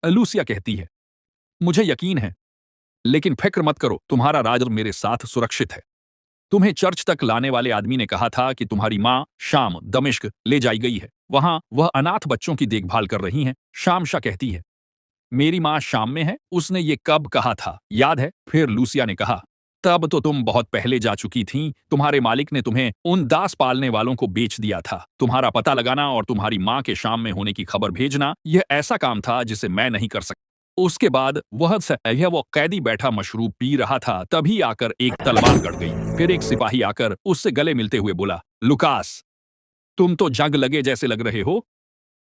Lucia कहती है, मुझे यकीन है, लेकिन फिक्र मत करो, तुम्हारा राज मेरे साथ सुरक्षित है। तुम्हें चर्च तक लाने वाले आदमी ने कहा था कि तुम्हारी माँ शाम दमिश्क ले जाई गई है। वहां वह अनाथ बच्चों की देखभाल कर रही हैं। शामशा कहती है, मेरी माँ शाम में है। उसने ये कब कहा था, याद है? फिर लूसिया ने कहा, तब तो तुम बहुत पहले जा चुकी थीं। तुम्हारे मालिक ने तुम्हें उन दास पालने वालों को बेच दिया था। तुम्हारा पता लगाना और तुम्हारी माँ के शाम में होने की खबर भेजना, यह ऐसा काम था जिसे मैं नहीं कर सकता। उसके बाद वो कैदी बैठा मशरूब पी रहा था, तभी आकर एक तलवार कट गई। फिर एक सिपाही आकर उससे गले मिलते हुए बोला, लुकास, तुम तो जंग लगे जैसे लग रहे हो।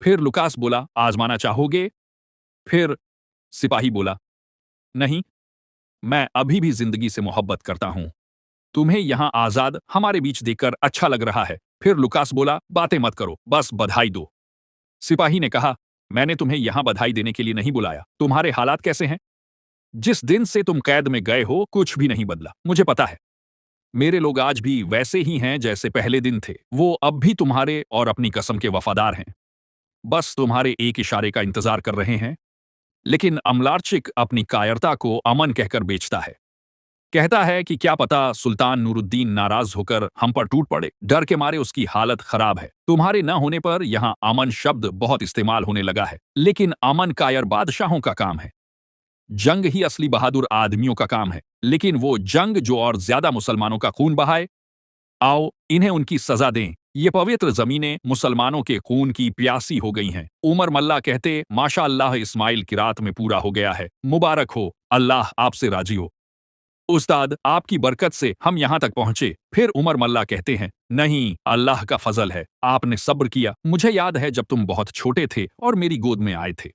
फिर लुकास बोला, आजमाना चाहोगे? फिर सिपाही बोला, नहीं, मैं अभी भी जिंदगी से मोहब्बत करता हूं। तुम्हें यहां आजाद हमारे बीच देखकर अच्छा लग रहा है। फिर लुकास बोला, बातें मत करो, बस बधाई दो। सिपाही ने कहा, मैंने तुम्हें यहां बधाई देने के लिए नहीं बुलाया। तुम्हारे हालात कैसे हैं? जिस दिन से तुम कैद में गए हो, कुछ भी नहीं बदला, मुझे पता है। मेरे लोग आज भी वैसे ही हैं जैसे पहले दिन थे। वो अब भी तुम्हारे और अपनी कसम के वफादार हैं। बस तुम्हारे एक इशारे का इंतजार कर रहे हैं। लेकिन अमलारचिक अपनी कायरता को अमन कहकर बेचता है। कहता है कि क्या पता सुल्तान नूरुद्दीन नाराज होकर हम पर टूट पड़े। डर के मारे उसकी हालत खराब है। तुम्हारे न होने पर यहाँ अमन शब्द बहुत इस्तेमाल होने लगा है, लेकिन अमन कायर बादशाहों का काम है। जंग ही असली बहादुर आदमियों का काम है, लेकिन वो जंग जो और ज्यादा मुसलमानों का खून बहाए। आओ, इन्हें उनकी सजा दें। ये पवित्र जमीनें मुसलमानों के खून की प्यासी हो गई हैं। उमर मल्ला कहते, माशा अल्लाह, इस्माइल की रात में पूरा हो गया है। मुबारक हो, अल्लाह आपसे राजी हो। उस्ताद, आपकी बरकत से हम यहाँ तक पहुंचे। फिर उमर मल्ला कहते हैं, नहीं, अल्लाह का फजल है, आपने सब्र किया। मुझे याद है जब तुम बहुत छोटे थे और मेरी गोद में आए थे।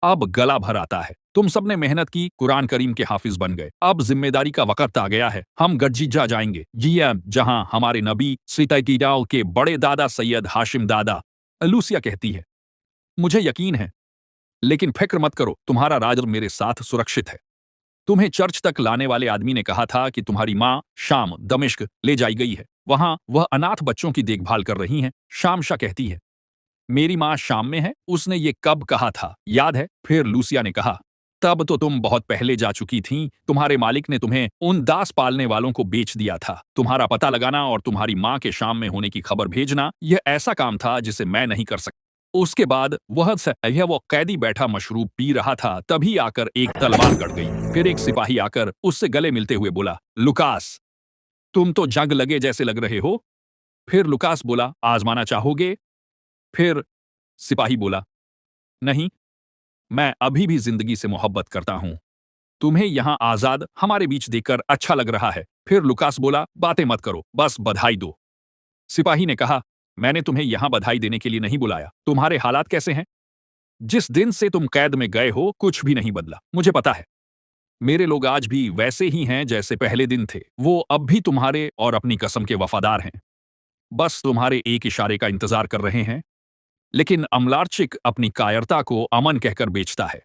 अब गला भर आता है। तुम सबने मेहनत की, कुरान करीम के हाफिज बन गए। अब जिम्मेदारी का वक्त आ गया है। हम गज्जिजा जाएंगे, जहां हमारे नबी सितकीडाओ के बड़े दादा सैयद हाशिम दादा। लूसिया कहती है, मुझे यकीन है, लेकिन फिक्र मत करो, तुम्हारा राज मेरे साथ सुरक्षित है। तुम्हें चर्च तक लाने वाले आदमी ने कहा था कि तुम्हारी माँ शाम दमिश्क ले जाई गई है। वहां वह अनाथ बच्चों की देखभाल कर रही हैं। शामशा कहती है, मेरी माँ शाम में है। उसने ये कब कहा था, याद है? फिर लूसिया ने कहा, तब तो तुम बहुत पहले जा चुकी थीं। तुम्हारे मालिक ने तुम्हें उन दास पालने वालों को बेच दिया था। तुम्हारा पता लगाना और तुम्हारी माँ के शाम में होने की खबर भेजना, यह ऐसा काम था जिसे मैं नहीं कर सकता। उसके बाद वो कैदी बैठा मशरूब पी रहा था, तभी आकर एक तलवार कट गई। फिर एक सिपाही आकर उससे गले मिलते हुए बोला, लुकास, तुम तो जंग लगे जैसे लग रहे हो। फिर लुकास बोला, आजमाना चाहोगे? फिर सिपाही बोला, नहीं, मैं अभी भी जिंदगी से मोहब्बत करता हूं। तुम्हें यहां आजाद हमारे बीच देखकर अच्छा लग रहा है। फिर लुकास बोला, बातें मत करो, बस बधाई दो। सिपाही ने कहा, मैंने तुम्हें यहां बधाई देने के लिए नहीं बुलाया। तुम्हारे हालात कैसे हैं? जिस दिन से तुम कैद में गए हो, कुछ भी नहीं बदला, मुझे पता है। मेरे लोग आज भी वैसे ही हैं जैसे पहले दिन थे। वो अब भी तुम्हारे और अपनी कसम के वफादार हैं। बस तुम्हारे एक इशारे का इंतजार कर रहे हैं। लेकिन अमलारचिक अपनी कायरता को अमन कहकर बेचता है।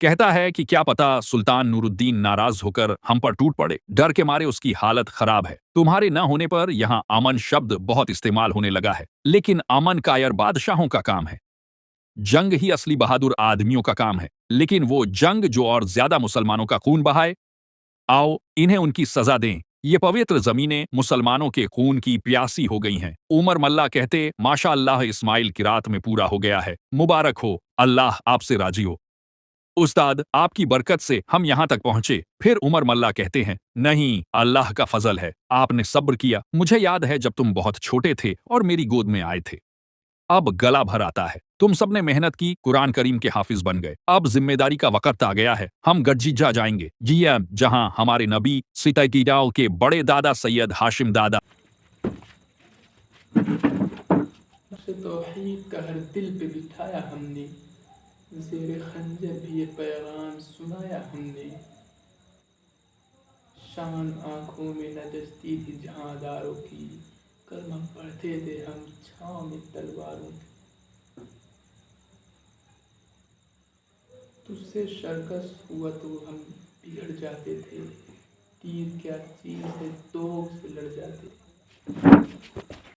कहता है कि क्या पता सुल्तान नूरुद्दीन नाराज होकर हम पर टूट पड़े। डर के मारे उसकी हालत खराब है। तुम्हारे न होने पर यहाँ अमन शब्द बहुत इस्तेमाल होने लगा है, लेकिन अमन कायर बादशाहों का काम है। जंग ही असली बहादुर आदमियों का काम है, लेकिन वो जंग जो और ज्यादा मुसलमानों का खून बहाए। आओ, इन्हें उनकी सजा दें। ये पवित्र जमीनें मुसलमानों के खून की प्यासी हो गई हैं। उमर मल्ला कहते, माशा अल्लाह, इस्माइल की रात में पूरा हो गया है। मुबारक हो, अल्लाह आपसे राजी हो। उस्ताद, आपकी बरकत से हम यहाँ तक पहुंचे। फिर उमर मल्ला कहते हैं, नहीं, अल्लाह का फजल है, आपने सब्र किया। मुझे याद है जब तुम बहुत छोटे थे और मेरी गोद में आए थे। अब गला भर आता है। तुम सबने मेहनत की, कुरान करीम के हाफिज बन गए। अब जिम्मेदारी का वक्त आ गया है। हम गज्जिजा जाएंगे, जहां हमारे नबी सितकीडाओ के बड़े दादा सैयद हाशिम दादा। से तौहीद का हर दिल पे बिठाया हमने, ज़ेरे खंजर भी ये पैगाम सुनाया हमने। शान आँखों में नजस्ती थी जहांदारों की, कलमा पढ़ते थे हम छाँव में तलवारों की। तुझसे शर्कस हुआ तो हम बिगड़ जाते थे, तीर क्या चीज़ है तोप से लड़ जाते थे।